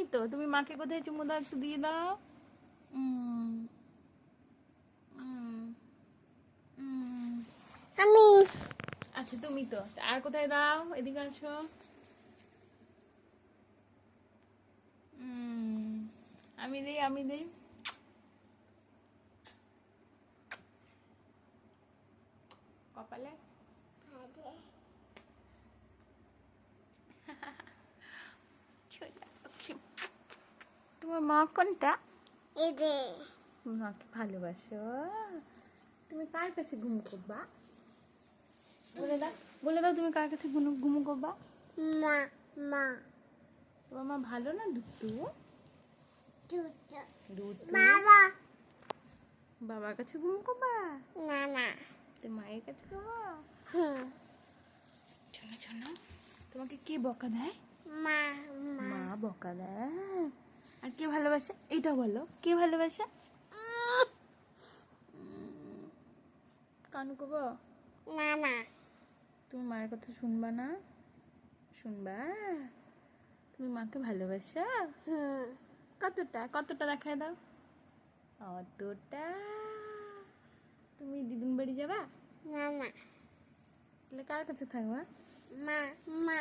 আমি তো, তুমি মাকে কোথায় চুমু দাও, একটু দিয়ে দাও। আমি। আচ্ছা তুমি তো, আর কোথায় দাও, এদিকে আসো। আমি দেই, আমি দেই। কপালে। তোমার মা কোনটা? এই যে তুমি মাকে ভালোবাসো? তুমি কার কাছে ঘুম করবা? বলে দাও, বলে দাও, তুমি কার কাছে ঘুম করবা? মা মা তোমার মা ভালো না দুট্টু? দুট্টু বাবা বাবার কাছে ঘুম করবা? না না তো মায়ের কাছে করবা? হুম শোনো শোনো, তোমাকে কে বকা দেয়? মা মা মা বকা দেয়। আর কে ভালোবাসে, এইটা বলো, কে ভালোবাসে? কান করবো? না না তুমি মায়ের কথা শুনবা না? শুনবা? তুমি মাকে ভালোবাসো? হুম কতটা, কতটা দেখায় দাও। অতটা। তুমি দিদুন বাড়ি যাবা? না না তাহলে কার কাছে থাকবা? মা মা